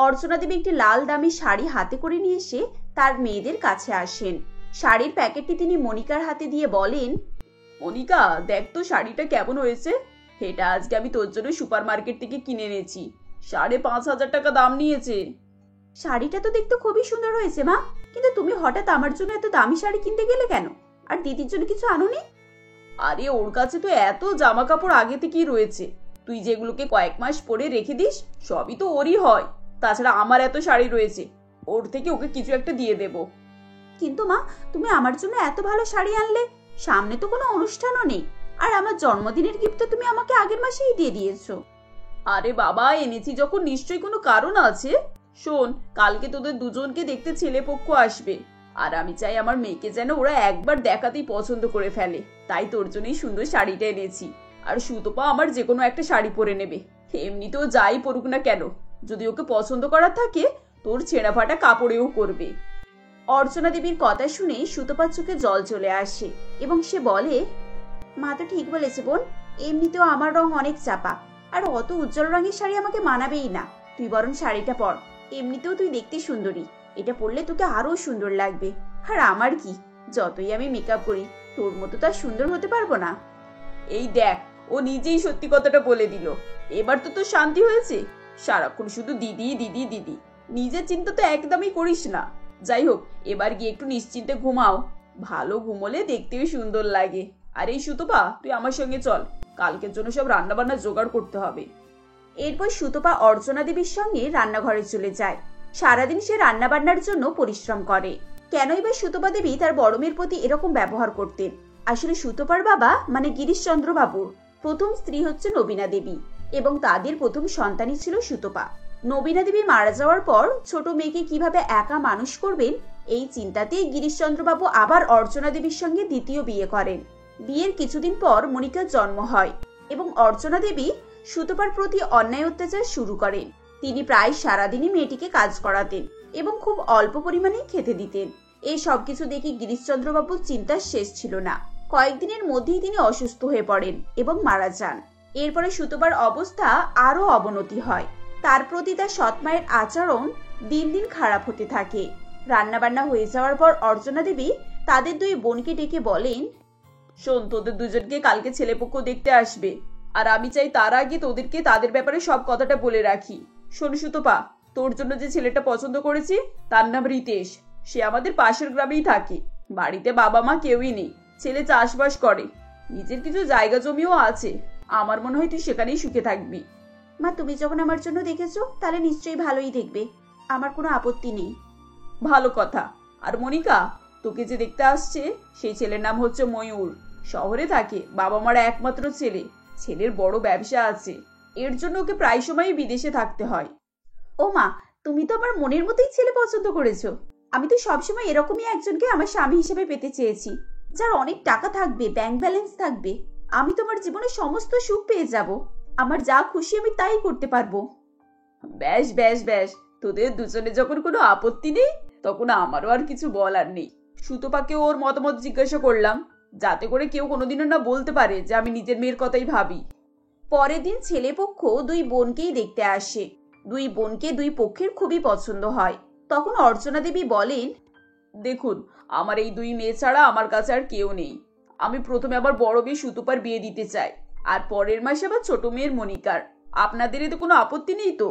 অর্চনা দেবী একটি লাল দামি শাড়ি হাতে করে নিয়ে এসে তার মেয়েদের কাছে আসেন। শাড়ির প্যাকেটটি তিনি মনিকার হাতে দিয়ে বলেন, মনিকা, দেখ তো শাড়িটা কেমন হয়েছে। এটা আজকে আমি তোর জন্য সুপার মার্কেট থেকে কিনে এনেছি। 5,500 টাকা দাম নিয়েছে। শাড়িটা তো দেখতে খুবই সুন্দর হয়েছে মা, কিন্তু তুমি হঠাৎ আমার জন্য এত দামি শাড়ি কিনতে গেলে কেন? আর দিদির জন্য কিছু আনোনি? আরে ওর কাছে তো এত জামা কাপড় আগে থেকেই রয়েছে, তুই যেগুলোকে কয়েক মাস পরে রেখে দিস সবই তো ওরই হয়। তাছাড়া আমার এত শাড়ি রয়েছে, ওর থেকে ওকে কিছু একটা দিয়ে দেব। কিন্তু মা, তুমি আমার জন্য এত ভালো শাড়ি আনলে, সামনে তো কোনো অনুষ্ঠানও নেই, আর আমার জন্মদিনের গিফট তো তুমি আমাকে আগের মাসেই দিয়ে দিয়েছো। আরে বাবা, এনেছি যখন নিশ্চয়ই কোনো কারণ আছে। শোন, কালকে তোদের দুজনকে দেখতে ছেলেপক্ষ আসবে, আর আমি চাই আমার মেয়েকে যেন ওরা একবার দেখাতেই পছন্দ করে ফেলে। তাই তোর জন্যই সুন্দর শাড়িটা এনেছি। আর সুতপা আমার যে কোনো একটা শাড়ি পরে নেবে, এমনিতেও যাই পরুক না কেন। যদি ওকে পছন্দ করার থাকে, তোর ছেঁড়া ফাটা কাপড়েও করবে। অর্চনা দেবীর কথা শুনে সুতপার চোখে জল চলে আসে এবং সে বলে, মা তো ঠিক বলেছে বোন, এমনিতেও আমার রং অনেক চাপা, আর অত উজ্জ্বল রঙের শাড়ি আমাকে মানাবেই না। তুই বরং শাড়িটা পর, এমনিতেও তুই দেখতে সুন্দরী, এটা পরলে তোকে আরো সুন্দর লাগবে। আর আমার কি, যতই আমি মেকআপ করি তোর মতো তো আর সুন্দর হতে পারবো না। এই দেখ, ও নিজেই সত্যি কথাটা বলে দিল। এবার তো তোর শান্তি হয়েছে। সারাক্ষণ শুধু দিদি দিদি দিদি, নিজের চিন্তা তো একদমই করিস না। যাই হোক, এবার গিয়ে একটু নিশ্চিন্তে ঘুমাও। ভালো ঘুমোলে দেখতেও সুন্দর লাগে। আর এই সুতপা, তুই আমার সঙ্গে চল, কালকের জন্য সব রান্না বান্না জোগাড় করতে হবে। এরপর সুতপা অর্চনা দেবীর সঙ্গে রান্নাঘরে চলে যায়। সারাদিন সে রান্না বান্নার জন্য পরিশ্রম করে। কেনই বা সুতপা দেবী তার বড় মেয়ের প্রতি এরকম ব্যবহার করতেন? আসলে সুতপার বাবা মানে গিরিশচন্দ্র বাবুর প্রথম স্ত্রী হচ্ছে নবীনা দেবী, এবং তাদের প্রথম সন্তানই ছিল সুতপা। নবীনা দেবী মারা যাওয়ার পর ছোট মেয়েকে কিভাবে একা মানুষ করবেন, এই চিন্তাতেই গিরিশচন্দ্র বাবু আবার অর্চনা দেবীর সঙ্গে দ্বিতীয় বিয়ে করেন। বিয়ের কিছুদিন পর মনিকার জন্ম হয় এবং অর্চনা দেবী সুতপার প্রতি অন্যায় অত্যাচার শুরু করেন। তিনি প্রায় সারাদিনই মেয়েটিকে কাজ করাতেন এবং খুব অল্প পরিমাণেই খেতে দিতেন। এই সবকিছু দেখে গিরিশচন্দ্রবাবুর চিন্তার শেষ ছিল না। কয়েকদিনের মধ্যেই তিনি অসুস্থ হয়ে পড়েন এবং মারা যান। এরপরে সুতপার অবস্থা আরো অবনতি হয়। তার প্রতি তার সৎমায়ের আচরণ দিন দিন খারাপ হতে থাকে। রান্নাবান্না হয়ে যাওয়ার পর অর্চনা দেবী তাদের দুই বোনকে ডেকে বলেন, শোন, তোদের দুজনকে কালকে ছেলেপক্ষ দেখতে আসবে, আর আমি চাই তার আগে তোদেরকে তাদের ব্যাপারে সব কথাটা বলে রাখি। শোন সুতপা, তোর জন্য যে ছেলেটা পছন্দ করেছি তার নাম রিতেশ। সে আমাদের পাশের গ্রামেই থাকে। বাড়িতে বাবা মা কেউই নেই। ছেলে চাষবাস করে, নিজের কিছু জায়গা জমিও আছে। আমার মনে হয় তুই সেখানেই সুখে থাকবি। মা, তুমি যখন আমার জন্য দেখেছো তাহলে নিশ্চয়ই ভালোই দেখবে, আমার কোনো আপত্তি নেই। ভালো কথা। আর মনিকা, তোকে যে দেখতে আসছে সেই ছেলের নাম হচ্ছে ময়ূর। শহরে থাকে, বাবা মার একমাত্র ছেলে। ছেলের বড় ব্যবসা আছে, এর জন্য ওকে প্রায় সময়ই বিদেশে থাকতে হয়। ও মা, তুমি তো আমার মনের মতোই ছেলে পছন্দ করেছো। আমি তো সবসময় এরকমই একজনকে আমার স্বামী হিসেবে পেতে চেয়েছি, যার অনেক টাকা থাকবে, ব্যাংক ব্যালেন্স থাকবে। আমি তোমার জীবনে সমস্ত সুখ পেয়ে যাব। আমার যা খুশি আমি তাই করতে পারবো। ব্যাস ব্যাস ব্যাস, তোদের দুজনে যখন কোনো আপত্তি নেই, তখন আমারও আর কিছু বলার নেই। সুতপাকে ওর মতামত জিজ্ঞাসা করলাম, যাতে করে কেউ কোনোদিনও না বলতে পারে যে আমি নিজের মেয়ের কথাই ভাবি। পরের দিন ছেলেপক্ষ দুই বোনকেই দেখতে আসে। দুই বোনকে দুই পক্ষের খুবই পছন্দ হয়। তখন অর্চনা দেবী বলেন, দেখুন, আমার এই দুই মেয়ে ছাড়া আমার কাছে আর কেউ নেই। আমি প্রথমে আবার বড় মেয়ে সুতপার বিয়ে দিতে চাই, আর পরের মাসে আবার ছোট মেয়ের মনিকার। আপনাদের এতে কোনো আপত্তি নেই তো?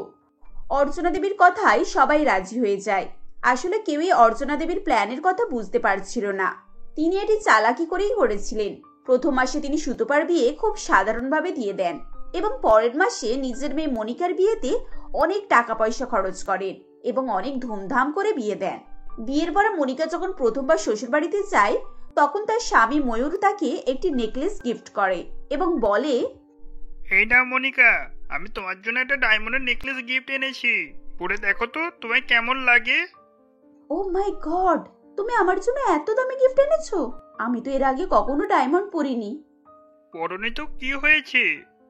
অর্চনা দেবীর কথায় সবাই রাজি হয়ে যায়। আসলে কেউই অর্চনা দেবীর প্ল্যানের কথা বুঝতে পারছিল না। তিনি এটি চালাকি করেই করেছিলেন। প্রথম মাসে তিনি সুতপার বিয়ে খুব সাধারণভাবে দিয়ে দেন এবং পরের মাসে নিজের মেয়ে মনিকার বিয়েতে অনেক টাকা পয়সা খরচ করেন এবং অনেক ধুমধাম করে বিয়ে দেন। বিয়ের পরে মনিকা যখন প্রথমবার শ্বশুর বাড়িতে যায়, তখন তার স্বামী ময়ূর তাকে একটি নেকলেস গিফট করে এবং বলে, এই নাও মনিকা, আমি তোমার জন্য একটা ডায়মন্ডের নেকলেস গিফট এনেছি। পরে দেখো তো তোমায় কেমন লাগে। ও মাই গড, তুমি আমার জন্য এত দামি গিফট এনেছো? আমি তো এর আগে কখনো ডায়মন্ড পরিনি। পরনে তো কি হয়েছে,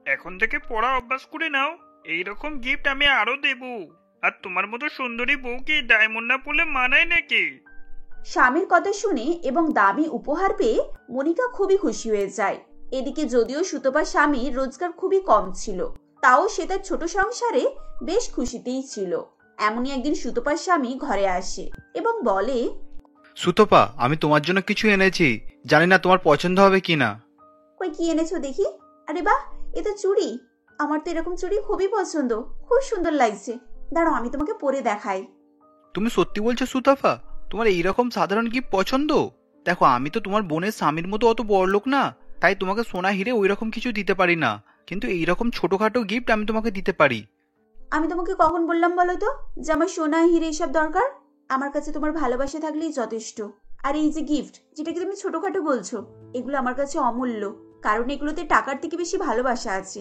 এখন থেকে পরা অভ্যাস করে নাও। এইরকম গিফট আমি আরো দেব। আর তোমার মতো সুন্দরী বউকে ডায়মন্ড না পরলে মানায় নাকি? স্বামীর কথা শুনে এবং দামি উপহার পেয়ে মনিকা খুবই খুশি হয়ে যায়। এদিকে যদিও সুতপার স্বামীর রোজগার খুবই কম ছিল, তাও সে তার ছোট সংসারে বেশ খুশিতেই ছিল। এমনই একদিন সুতপার স্বামী ঘরে আসে এবং বলে, সুতপা, আমি তোমার জন্য কিছু এনেছি, জানি না তোমার পছন্দ হবে কিনা। কই কি এনেছো দেখি? আরে বাহ, এ তো চুড়ি। আমার তো এরকম চুড়ি খুবই পছন্দ, খুব সুন্দর লাগছে। দাঁড়াও আমি তোমাকে পরে দেখাই। তুমি সত্যি বলছো সুতপা? তোমার এইরকম সাধারণ গিফট পছন্দ? দেখো, আমি তো তোমার বোনের স্বামীর মতো অত বড়লোক না, তাই তোমাকে সোনা হিরে ওই রকম কিছু দিতে পারি না, কিন্তু এইরকম ছোটখাটো গিফট আমি তোমাকে দিতে পারি। আমি তোমাকে কখন বললাম বলো তো যে আমার সোনা হিরে এসব দরকার? আমার কাছে তোমার ভালোবাসা থাকলেই যথেষ্ট। আর এই যে গিফট, যেটাকে তুমি ছোটখাটো বলছো, এগুলো আমার কাছে অমূল্য, কারণ এগুলোতে টাকার থেকে বেশি ভালোবাসা আছে।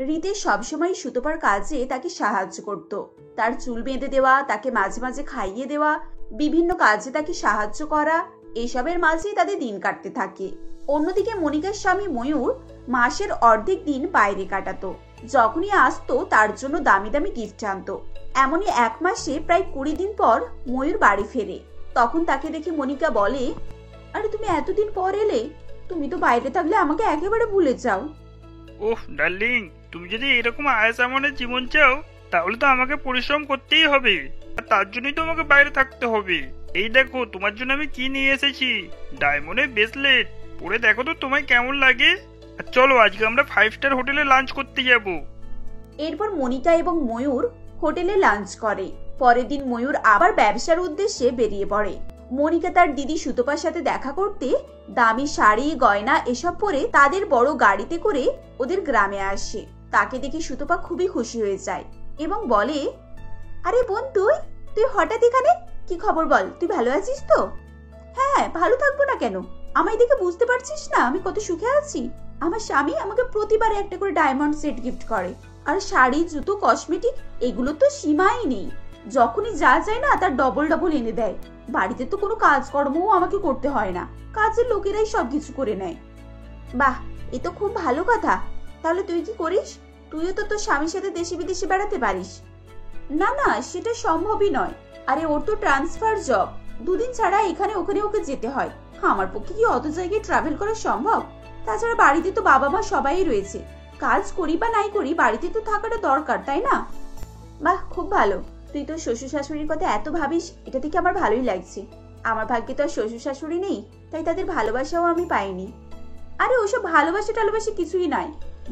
রিতেশ সবসময় সুতপার কাজে তাকে সাহায্য করত। তার চুল বেঁধে দেওয়া, তাকে মাঝে মাঝে খাইয়ে দেওয়া, বিভিন্ন কাজে তাকে সাহায্য করা, এসবের মাঝেই তাদের দিন কাটতে থাকে। অন্যদিকে মনিকার স্বামী ময়ূর মাসের অর্ধেক দিন বাইরে কাটাতো। যখনই আসতো তার জন্য দামি দামি গিফট আনতো। এমনই এক মাসে প্রায় 20 দিন পর ময়ূর বাড়ি ফেরে। তখন তাকে দেখে মনিকা বলে, আরে তুমি এতদিন পর এলে, তুমি তো বাইরে থাকলে আমাকে একেবারে ভুলে যাও। ওহ ডার্লিং, তুমি যদি এরকম আয়েস আমনের জীবন চাও, তাহলে তো আমাকে পরিশ্রম করতেই হবে, আর তার জন্যই তো আমাকে বাইরে থাকতে হবে। এই দেখো তোমার জন্য আমি কি নিয়ে এসেছি, ডায়মন্ডের ব্রেসলেট। পরে দেখো তো তোমায় কেমন লাগে। আর চলো আজকে আমরা 5 স্টার হোটেলে লাঞ্চ করতে যাব। এরপর মনিকা এবং ময়ূর হোটেলে লাঞ্চ করে। পরের দিন ময়ূর আবার ব্যবসার উদ্দেশ্যে বেরিয়ে পড়ে। মনিকা তার দিদি সুতপার সাথে দেখা করতে দামি শাড়ি গয়না এসব পরে তাদের বড় গাড়িতে করে ওদের গ্রামে আসে। তাকে দেখে সুতপা খুবই খুশি হয়ে যায় এবং বলে, আরে বোন, তুই তুই হঠাৎ এখানে? কি খবর বল, তুই ভালো আছিস তো? হ্যাঁ, ভালো থাকবো না কেন? আমায় দেখে বুঝতে পারছিস না আমি কত সুখে আছি? আমার স্বামী আমাকে প্রতিবারে একটা করে ডায়মন্ড সেট গিফট করে, আর শাড়ি, জুতো, কসমেটিক, এগুলো তো সীমাই নেই। যখনই যা চায় না তার ডবল ডবল এনে দেয়। বাড়িতে তো কোনো কাজকর্মও আমাকে করতে হয় না, কাজের লোকেরাই সবকিছু করে নেয়। বাহ, এ তো খুব ভালো কথা। তাহলে তুই কি করিস? তুইও তো তোর স্বামীর সাথে দেশে বিদেশে বেড়াতে পারিস। না না, সেটা সম্ভবই নয়। আরে ওর তো ট্রান্সফার জব, 2 দিন ছাড়া এখানে ওখানে ওকে যেতে হয়। আমার পক্ষে কি অত জায়গায় ট্রাভেল করা সম্ভব? তাছাড়া বাড়িতে তো বাবা মা সবাই রয়েছে, কাজ করি বা নাই করি বাড়িতে তো থাকাটা দরকার, তাই না? বাহ, খুব ভালো। তুই তোর শ্বশুর শাশুড়ির কথা এত ভাবিস, এটা থেকে আমার ভালোই লাগছে। আমার ভাগ্যে তো আর শ্বশুর শাশুড়ি নেই, তাই তাদের ভালোবাসাও আমি পাইনি। আরে ওসব ভালোবাসা টালোবাসা কিছুই নাই।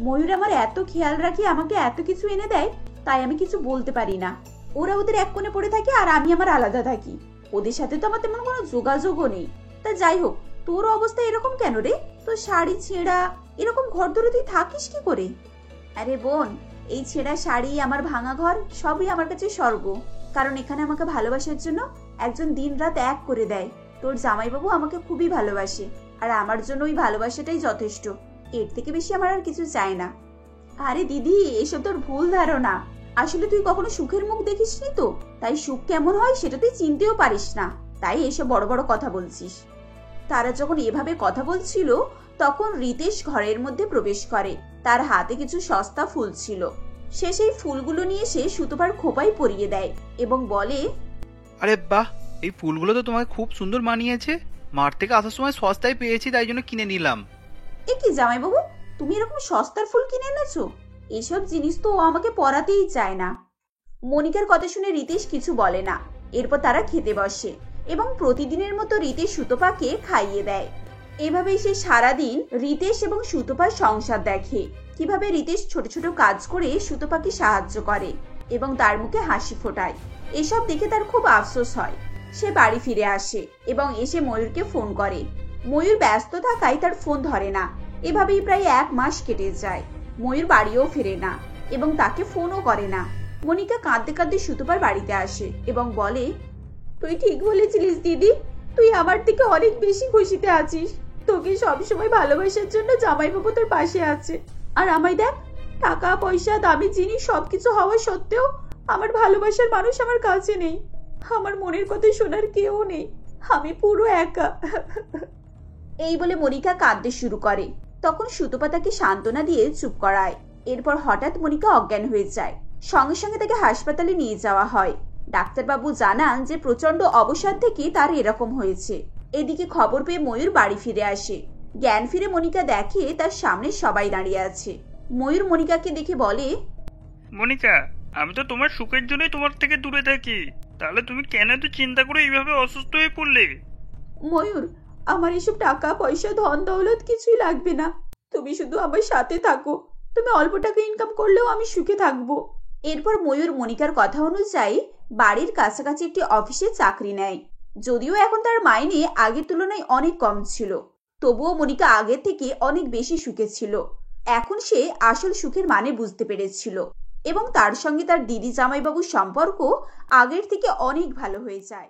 ময়ূর আমার এত খেয়াল রাখি, আমাকে এত কিছু এনে দেয়, তাই আমি কিছু বলতে পারি না। ওরা ওদের এক কোণে পড়ে থাকে আর আমি আমার আলাদা থাকি। ওদের সাথে তো আমার তেমন কোনো যোগাযোগও নেই। তা যাই হোক, তোর অবস্থা এরকম কেন রে? তোর শাড়ি ছেঁড়া, এরকম ঘর ধরে তুই থাকিস কি করে? আরে বোন, এই ছেঁড়া শাড়ি, আমার ভাঙা ঘর, সবই আমার কাছে স্বর্গ। কারণ এখানে আমাকে ভালোবাসার জন্য একজন দিন রাত এক করে দেয়। তোর জামাইবাবু আমাকে খুবই ভালোবাসে, আর আমার জন্য ওই ভালোবাসাটাই যথেষ্ট। এর থেকে বেশি আমার আর কিছু চাই না। আরে দিদি, এসব তোর ভুল ধারণা। আসলে তুই কখনো সুখের মুখ দেখিসনি তো, তাই সুখ কেমন হয় সেটা তুই চিনতেও পারিস না, তাই এসব বড় বড় কথা বলছিস। তারা যখন এভাবে কথা বলছিল তখন রিতেশ ঘরের মধ্যে প্রবেশ করে। তার হাতে কিছু সস্তা ফুল ছিল। সে সেই ফুলগুলো নিয়ে এসে সুতপার খোপায় পরিয়ে দেয় এবং বলে, আরে বাহ, এই ফুলগুলো তো তোমাকে খুব সুন্দর মানিয়েছে। মাঠ থেকে আসার সময় সস্তায় পেয়েছি, তাই জন্য কিনে নিলাম। এ কি জামাইবাবু, তুমি এরকম সস্তার ফুল কিনে এনেছো? এসব জিনিস তো ও আমাকে পরাতেই চায় না। মনিকার কথা শুনে রিতেশ কিছু বলে না। এরপর তারা খেতে বসে এবং প্রতিদিনের মতো রিতেশ সুতপাকে খাইয়ে দেয়। এভাবেই সে সারাদিন রিতেশ এবং সুতপার সংসার দেখে। কিভাবে রিতেশ ছোট ছোট কাজ করে সুতপাকে সাহায্য করে এবং তার মুখে হাসি ফোটায়। এসব দেখে তার খুব আফসোস হয়। সে বাড়ি ফিরে আসে এবং এসে ময়ূরকে ফোন করে। ময়ূর ব্যস্ত থাকায় তার ফোন ধরে না। এভাবেই প্রায় 1 মাস কেটে যায়। ময়ূর বাড়িও ফেরে না এবং তাকে ফোনও করে না। মনিকা কাঁদতে কাঁদতে সুতপার বাড়িতে আসে এবং বলে, তুই ঠিক বলেছিলিস দিদি, তুই আমার থেকে অনেক বেশি খুশিতে আছিস। তোকে সবসময় ভালোবাসার জন্য জামাইবাবু তোর পাশে আছে। আর আমায় দেখ, টাকা পয়সা দামি জিনিস সবকিছু হওয়া সত্ত্বেও আমার ভালোবাসার মানুষ আমার কাছে নেই। আমার মনের কথা শোনার কেউ নেই, আমি পুরো একা। এই বলে মনিকা কাঁদতে শুরু করে। তখন সুতপা তাকে সান্ত্বনা দিয়ে চুপ করায়। এরপর হঠাৎ মনিকা অজ্ঞান হয়ে যায়। সঙ্গে সঙ্গে তাকে হাসপাতালে নিয়ে যাওয়া হয়। ডাক্তারবাবু জানান যে প্রচন্ড অবসাদ থেকে তার এরকম হয়েছে। এদিকে খবর পেয়ে ময়ূর বাড়ি ফিরে আসে। জ্ঞান ফিরে মনিকা দেখে তার সামনে সবাই দাঁড়িয়ে আছে। ময়ূর মনিকাকে দেখে বলে, মনিকা, আমি তো তোমার সুখের জন্যই তোমার থেকে দূরে থাকি। তাহলে তুমি কেন তো চিন্তা করে এইভাবে অসুস্থ হয়ে পড়লে? ময়ূর, আমার এসব টাকা পয়সা ধন দৌলত কিছুই লাগবে না। তুমি শুধু আমার সাথে থাকো। তুমি অল্প টাকা ইনকাম করলেও আমি সুখে থাকবো। এরপর ময়ূর মনিকার কথা অনুযায়ী বাড়ির কাছাকাছি একটি অফিসে চাকরি নেয়। যদিও এখন তার মাইনে আগের তুলনায় অনেক কম ছিল, তবুও মনিকা আগের থেকে অনেক বেশি সুখে ছিল। এখন সে আসল সুখের মানে বুঝতে পেরেছিল এবং তার সঙ্গে তার দিদি জামাইবাবুর সম্পর্ক আগের থেকে অনেক ভালো হয়ে যায়।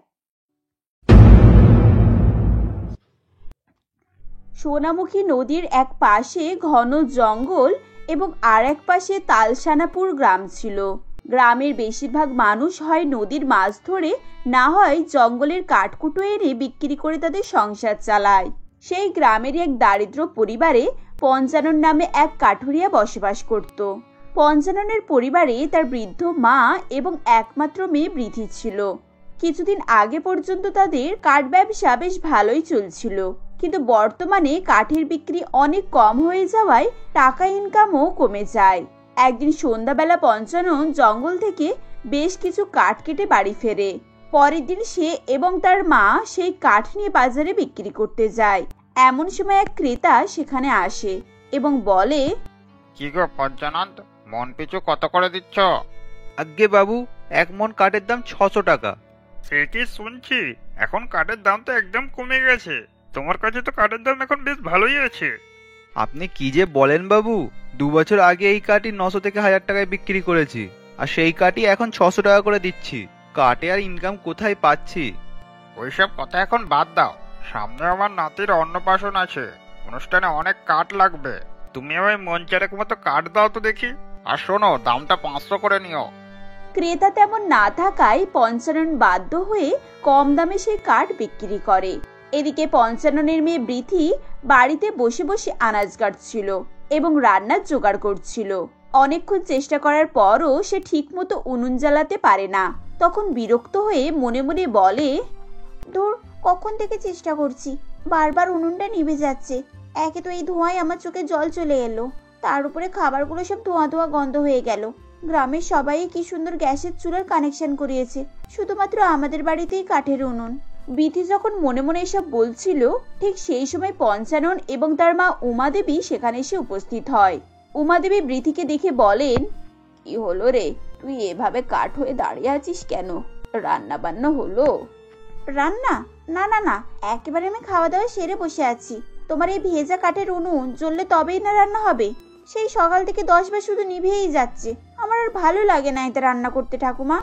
সোনামুখী নদীর এক পাশে ঘন জঙ্গল এবং আর এক পাশে তালসানাপুর গ্রাম ছিল। গ্রামের বেশিরভাগ মানুষ হয় নদীর মাছ ধরে, না হয় জঙ্গলের কাঠকুটো এনে বিক্রি করে তাদের সংসার চালায়। সেই গ্রামেরই এক দারিদ্র পরিবারে পঞ্চানন নামে এক কাঠুরিয়া বসবাস করত। পঞ্চাননের পরিবারে তার বৃদ্ধ মা এবং একমাত্র মেয়ে বৃথি ছিল। কিছুদিন আগে পর্যন্ত তাদের কাঠ ব্যবসা বেশ ভালোই চলছিল, কিন্তু বর্তমানে কাঠের বিক্রি অনেক কম হয়ে যাওয়ায় টাকা ইনকামও কমে যায়। একদিন সন্ধ্যাবেলা পঞ্চানন জঙ্গল থেকে বেশ কিছু কাঠ কেটে বাড়ি ফেরে। পরের দিন সে এবং তার মা সেই কাঠ নিয়ে বাজারে বিক্রি করতে যায়। এমন সময় এক ক্রেতা সেখানে আসে এবং বলে, কি গো পঞ্চানন্দ, মন পিছু কত করে দিচ্ছ? আজ্ঞে বাবু, 1 মণ কাঠের দাম 600 টাকা। সে কি শুনছি, এখন কাঠের দাম তো একদম কমে গেছে। তোমার কাছে তো কাঠের দাম এখন বেশ ভালোই আছে। আপনি কি যে বলেন বাবু, 2 বছর আগে এই কাঠই 900 থেকে 1000 টাকায় বিক্রি করেছি, আর সেই কাঠই এখন 600 টাকা করে দিচ্ছি। কাঠে আর ইনকাম কোথায় পাচ্ছি? ওইসব কথা এখন বাদ দাও। সামনে আমার নাতির অন্নপ্রাশন আছে, অনুষ্ঠানে অনেক কাঠ লাগবে। তুমি আমায় মন চারেক মতো কাঠ দাও তো দেখি। আর শোনো, দামটা 500 করে নিও। ক্রেতা তেমন না থাকায় পঞ্চানন বাধ্য হয়ে কম দামে সেই কাঠ বিক্রি করে। এদিকে পঞ্চাননের মেয়ে বৃথি বাড়িতে বসে বসে আনাজ কাটছিল এবং রান্নার জোগাড় করছিল। অনেকক্ষণ চেষ্টা করার পরও সে ঠিক মতো উনুন জ্বালাতে পারে না। তখন বিরক্ত হয়ে মনে মনে বলে, ধুর, কখন থেকে চেষ্টা করছি, বারবার উনুনটা নিভে যাচ্ছে। একে তো এই ধোঁয়ায় আমার চোখে জল চলে এলো, তার উপরে খাবারগুলো সব ধোঁয়া ধোঁয়া গন্ধ হয়ে গেল। গ্রামের সবাই কি সুন্দর গ্যাসের চুলার কানেকশন করিয়েছে, শুধুমাত্র আমাদের বাড়িতেই কাঠের উনুন। বিথি যখন মনে মনে এসব বলছিল, ঠিক সেই সময় পঞ্চানন এবং তার মা উমাদেবী সেখানে এসে উপস্থিত হয়। উমাদেবী বৃথিকে দেখে বলেন, কি হলো রে, তুই এভাবে কাঠ হয়ে দাঁড়িয়ে আছিস কেন? রান্না বান্না হলো? রান্না? না না না, একেবারে আমি খাওয়া দাওয়া সেরে বসে আছি। তোমার এই ভেজা কাঠের উনুন জ্বললে তবেই না রান্না হবে। সেই সকাল থেকে 10 বার শুধু নিভেই যাচ্ছে। আমার আর ভালো লাগে না এতে রান্না করতে ঠাকুমা।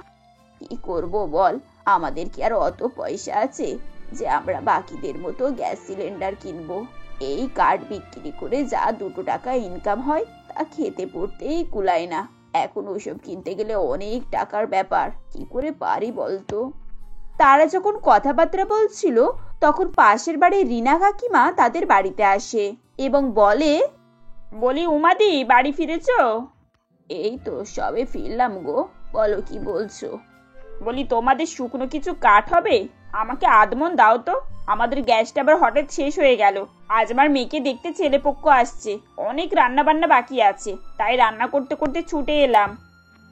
কি করব বল, আমাদের কি আর অত পয়সা আছে যে আমরা বাকিদের মতো গ্যাস সিলিন্ডার কিনবো? এই কাঠ বিক্রি করে যা 2 টাকা ইনকাম হয় তা খেতে পড়তেই কুলায় না। এখন ওসব কিনতে গেলে অনেক টাকার ব্যাপার, কি করে পারি বলতো? তারা যখন কথাবার্তা বলছিল, তখন পাশের বাড়ির রিনা কাকিমা তাদের বাড়িতে আসে এবং বলি উমাদি, বাড়ি ফিরেছ? এই তো সবে ফিরলাম গো, বলো কি বলছো? বলি তোমাদের শুকনো কিছু কাঠ হবে? আমাকে আধমন দাও তো, আমাদের গ্যাসটা আবার হঠাৎ শেষ হয়ে গেল। আজ আমার মেয়েকে দেখতে ছেলেপক্ষ আসছে, অনেক রান্না বান্না বাকি আছে, তাই রান্না করতে করতে ছুটে এলাম।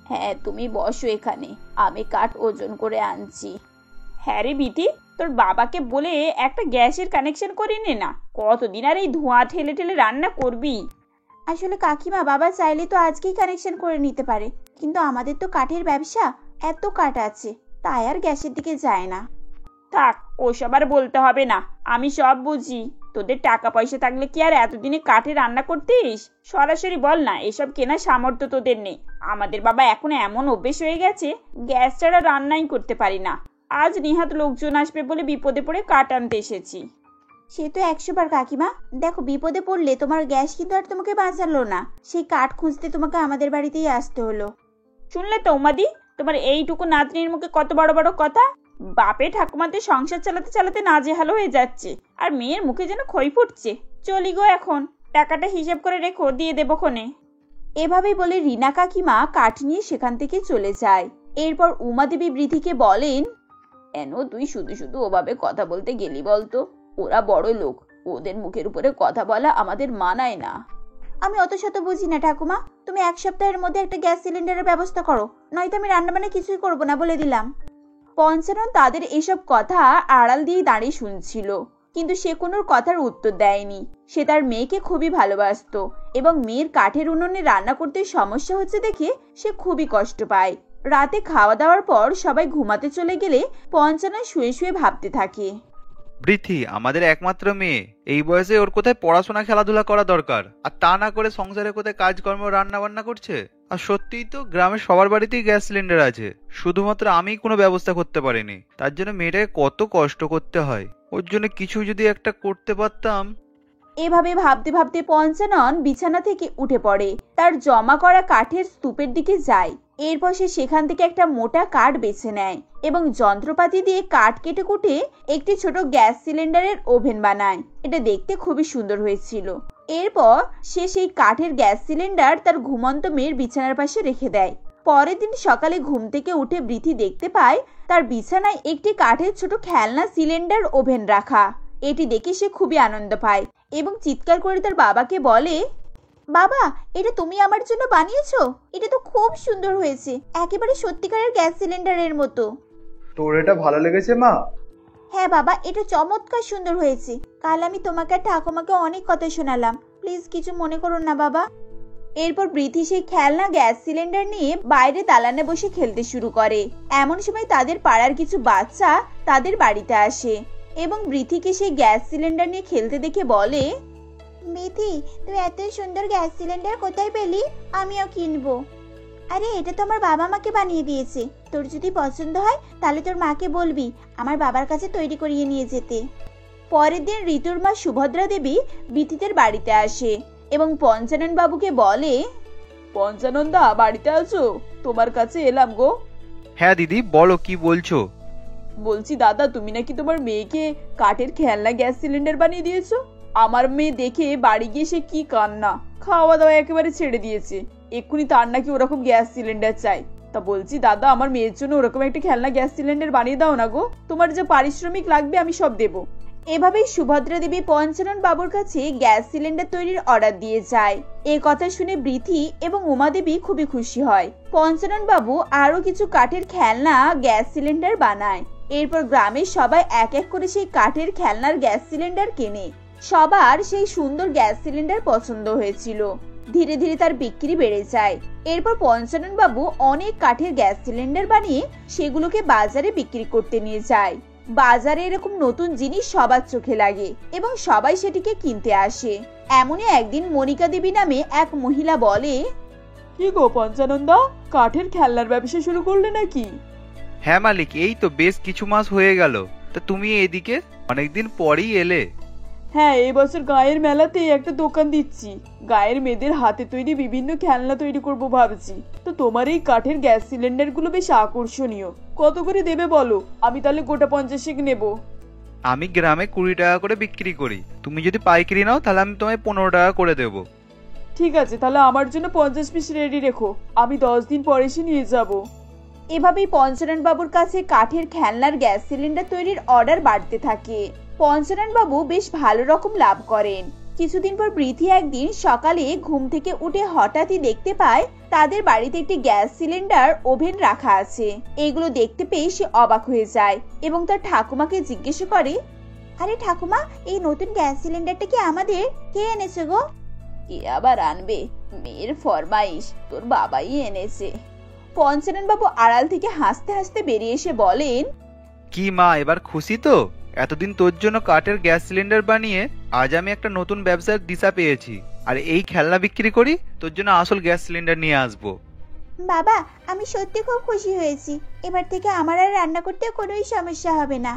হ্যাঁ, তুমি বসো এখানে, আমি কাঠ ওজন করে আনছি। হ্যাঁ রে বিথি, তোর বাবাকে বলে একটা গ্যাসের কানেকশন করে নে না, কতদিন আর এই ধোঁয়া ঠেলে ঠেলে রান্না করবি? আসলে কাকিমা, বাবা চাইলে তো আজকেই কানেকশন করে নিতে পারে, কিন্তু আমাদের তো কাঠের ব্যবসা, এত কাঠ আছে, তাই আর গ্যাসের দিকে যায় না। থাক, ওসব আর বলতে হবে না, আমি সব বুঝি। তোদের টাকা পয়সা থাকলে কি আর এতদিনে কাঠে রান্না করতিস? সরাসরি বল না, এসব কেনার সামর্থ্য তোদের নেই। আমাদের বাবা এখন এমন অভ্যেস হয়ে গেছে, গ্যাস ছাড়া রান্নাই করতে পারি না। আজ নিহাত লোকজন আসবে বলে বিপদে পড়ে কাঠ আনতে এসেছি। সে তো 100 বার কাকিমা, দেখো বিপদে পড়লে তোমার গ্যাস কিন্তু আর তোমাকে বাঁচালো না, সেই কাঠ খুঁজতে তোমাকে আমাদের বাড়িতেই আসতে হলো। শুনলে তো উমাদি, তোমার এইটুকু নাতনির মুখে কত বড় বড় কথা। বাপে ঠাকুমাদের সংসার চালাতে চালাতে নাজেহাল হয়ে যাচ্ছে, আর মেয়ের মুখে যেন খই ফুটছে। চলি গো এখন, টাকাটা হিসেব করে রেখো, দিয়ে দেবো ক্ষণে। এভাবেই বলে রিনা কাকিমা কাঠ নিয়ে সেখান থেকে চলে যায়। এরপর উমাদেবী বৃথিকে বলেন, কেন তুই শুধু শুধু ওভাবে কথা বলতে গেলি বলতো? ওরা বড় লোক, ওদের মুখের উপরে কথা বলা আমাদের মানায় না। আমি অত শত বুঝি না ঠাকুমা। তুমি 1 সপ্তাহের মধ্যে একটা গ্যাস সিলিন্ডারের ব্যবস্থা করো, নয়তো আমি রান্নাবান্না কিছুই করবো না বলে দিলাম। পঞ্চানন তাদের এসব কথা আড়াল দিয়ে দাঁড়িয়ে শুনছিল, কিন্তু সে কোনো কথার উত্তর দেয়নি। সে তার মেয়েকে খুবই ভালোবাসতো এবং মেয়ের কাঠের উনুনে রান্না করতে সমস্যা হচ্ছে দেখে সে খুবই কষ্ট পায়। রাতে খাওয়া দাওয়ার পর সবাই ঘুমাতে চলে গেলে পঞ্চানন শুয়ে শুয়ে ভাবতে থাকে। বৃথি আমাদের একমাত্র মেয়ে, এই বয়সে ওর কোথায় পড়াশোনা খেলাধুলা করা দরকার, আর তা না করে সংসারে কোথায় কাজকর্ম রান্না বান্না করছে। আর সত্যিই তো গ্রামের সবার বাড়িতেই গ্যাস সিলিন্ডার আছে, শুধুমাত্র আমিই কোনো ব্যবস্থা করতে পারিনি। তার জন্য মেয়েটাকে কত কষ্ট করতে হয়, ওর জন্য কিছু যদি একটা করতে পারতাম। এভাবে ভাবতে ভাবতে পঞ্চানন বিছানা থেকে উঠে পড়ে, তার জমা করা কাঠের স্তূপের দিকে যায়। এরপর সে সেখান থেকে একটা মোটা কাঠ বেছে নেয় এবং যন্ত্রপাতি দিয়ে কাঠ কেটে কুটে একটি ছোট গ্যাস সিলিন্ডারের ওভেন বানায়। এটা দেখতে খুবই সুন্দর হয়েছিল। এরপর সে সেই কাঠের গ্যাস সিলিন্ডার তার ঘুমন্ত মেয়ের বিছানার পাশে রেখে দেয়। পরের দিন সকালে ঘুম থেকে উঠে বৃথি দেখতে পায় তার বিছানায় একটি কাঠের ছোট খেলনা সিলিন্ডার ওভেন রাখা। এটি দেখে সে খুবই আনন্দ পায় এবং চিৎকার করে তার বাবাকে বলে, বাবা, এটা তুমি আমার জন্য বানিয়েছো? এটা তো খুব সুন্দর হয়েছে, একেবারে সত্যিকারের গ্যাস সিলিন্ডারের মতো। তোর এটা ভালো লেগেছে মা? হ্যাঁ বাবা, এটা চমৎকার সুন্দর হয়েছে। কাল আমি তোমাকে আর ঠাকুমাকে অনেক কথা শোনালাম, প্লিজ কিছু মনে করো না বাবা। এরপর বৃথি সেই খেলনা গ্যাস সিলিন্ডার নিয়ে বাইরে দালানে বসে খেলতে শুরু করে। এমন সময় তাদের পাড়ার কিছু বাচ্চা তাদের বাড়িতে আসে এবং বৃথিকে সেই গ্যাস সিলিন্ডার নিয়ে খেলতে দেখে বলে, বৃথি, তুই এত সুন্দর গ্যাস সিলিন্ডার কোথায় পেলি? আমিও কিনবো। আরে এটা তো আমার বাবা মাকে বানিয়ে দিয়েছে, তোর যদি পছন্দ হয় তাহলে তোর মাকে বলবি আমার বাবার কাছে তৈরি করিয়ে নিয়ে যেতে। পরের দিন ঋতুর মা সুভদ্রা দেবী বৃথিদের বাড়িতে আসে এবং পঞ্চানন বাবুকে বলে, পঞ্চানন দা বাড়িতে আছো? তোমার কাছে এলাম গো। হ্যাঁ দিদি, বলো কি বলছো? বলছি দাদা, তুমি নাকি তোমার মেয়েকে কাঠের খেলনা গ্যাস সিলিন্ডার বানিয়ে দিয়েছো। আমার মেয়ে দেখে বাড়ি গিয়ে সে কি কান্না, খাওয়া দাওয়া একেবারে ছেড়ে দিয়েছে। এক্ষুনি তার নাকি ওরকম গ্যাস সিলিন্ডার চাই। তা বলছি দাদা, আমার মেয়ের জন্য ওরকম একটা খেলনা গ্যাস সিলিন্ডার বানিয়ে দাও না গো, তোমার যে পারিশ্রমিক লাগবে আমি সব দেবো। এভাবেই সুভদ্রা দেবী পঞ্চানন বাবুর কাছে গ্যাস সিলিন্ডার তৈরির অর্ডার দিয়ে যায়। এই কথা শুনে বৃথি এবং উমা দেবী খুবই খুশি হয়। পঞ্চানন বাবু আরো কিছু কাঠের খেলনা গ্যাস সিলিন্ডার বানায়। এরপর গ্রামের সবাই এক এক করে সেই কাঠের খেলনার গ্যাস সিলিন্ডার কেনে। সবার সেই সুন্দর গ্যাস সিলিন্ডার পছন্দ হয়েছিল। ধীরে ধীরে তার বিক্রি বেড়ে যায়। এরপর পঞ্চানন বাবু অনেক কাঠের গ্যাস সিলিন্ডার বানিয়ে সেগুলোকে বাজারে বিক্রি করতে নিয়ে যায়। বাজারে এরকম নতুন জিনিস সবার চোখে লাগে এবং সবাই সেটিকে কিনতে আসে। এমনই একদিন মনিকা দেবী নামে এক মহিলা বলে, কি গো পঞ্চানন দা, কাঠের খেলনার ব্যবসা শুরু করলে নাকি? হ্যাঁ মালিক, এই তো বেশ কিছু মাস হয়ে গেল। তা তুমি এদিকে অনেকদিন পরেই এলে। হ্যাঁ, এই বছর গায়ের মেলাতে একটা দোকান দিচ্ছি। গায়ের মেয়েদের হাতে তৈরি বিভিন্ন খেলনা তৈরি করব ভাবছি। তো তোমার এই কাঠের গ্যাস সিলিন্ডার গুলো বেশ আকর্ষণীয়। কত করে দেবে বলো, আমি তাহলে গোটা 50 নেব। আমি গ্রামে 20 টাকা করে বিক্রি করি, তুমি যদি পাইকারি নাও তাহলে আমি তোমায় 15 টাকা করে দেবো। ঠিক আছে, তাহলে আমার জন্য 50 পিস রেডি রেখো, আমি 10 দিন পরে এসে নিয়ে যাব। এভাবেই পঞ্চানন বাবুর কাছে কাঠের খেলনার গ্যাস সিলিন্ডার তৈরির অর্ডার বাড়তে থাকে। পঞ্চানন বাবু বেশ ভালো রকম লাভ করেন। কিছুদিন পর বৃথি একদিন সকালে ঘুম থেকে উঠে হঠাৎই দেখতে পায় তাদের বাড়িতে একটি গ্যাস সিলিন্ডার ওভেন রাখা আছে। এগুলো দেখতে পেয়ে সে অবাক হয়ে যায় এবং তার ঠাকুমাকে জিজ্ঞেস করে, আরে ঠাকুমা, এই নতুন গ্যাস সিলিন্ডারটা কি আমাদের? কে এনেছে গো? কে আবার আনবে, মেয়ের ফরমাইশ, তোর বাবাই এনেছে। পঞ্চানন বাবু আড়াল থেকে হাসতে হাসতে বেরিয়ে এসে বলেন, কি মা, এবার খুশি তো? এতদিন তোর জন্য কাঠের গ্যাস সিলিন্ডার বানিয়ে আজ আমি একটা নতুন ব্যবসার দিশা পেয়েছি, আর এই খেলনা বিক্রি করি তোর জন্য আসল গ্যাস সিলিন্ডার নিয়ে আসবো। বাবা, আমি সত্যি খুব খুশি হয়েছি। এবার থেকে আমার আর রান্না করতে কোনোই সমস্যা হবে না।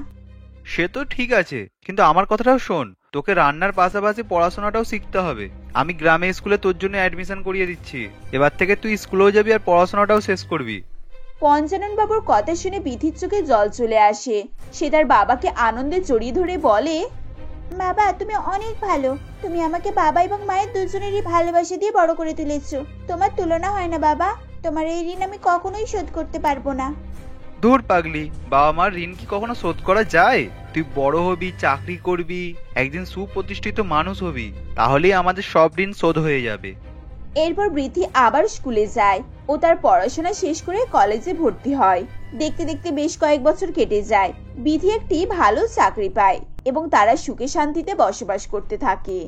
সে তো ঠিক আছে, কিন্তু আমার কথাটাও শোন, তোকে রান্নার পাশাপাশি পড়াশোনাটাও শিখতে হবে। আমি গ্রামে স্কুলে তোর জন্য অ্যাডমিশন করিয়ে দিচ্ছি। এবার থেকে তুই স্কুলেও যাবি আর পড়াশোনাটাও শেষ করবি। পঞ্চানন বাবুর কথা শুনে বৃথির চোখে জল চলে আসে। সে তার বাবাকে আনন্দে জড়িয়ে ধরে বলে, বাবা, তুমি অনেক ভালো। তুমি আমাকে বাবা এবং মায়ের দুজনেরই ভালোবাসা দিয়ে বড় করে তুলেছো। তোমার তুলনা হয় না বাবা। তোমার এই ঋণ আমি কখনোই শোধ করতে পারবো না। ধুর পাগলি, বাবা মার ঋণ কি কখনো শোধ করা যায়? তুই বড় হবি, চাকরি করবি, একদিন সুপ্রতিষ্ঠিত মানুষ হবি, তাহলেই আমাদের সব ঋণ শোধ হয়ে যাবে। এরপর বৃদ্ধি আবার স্কুলে যায় ও তার পড়াশোনা শেষ করে কলেজে ভর্তি হয়। দেখতে দেখতে বেশ কয়েক বছর কেটে যায়। বিধি একটি ভালো চাকরি পায় এবং তারা সুখে শান্তিতে বসবাস করতে থাকে।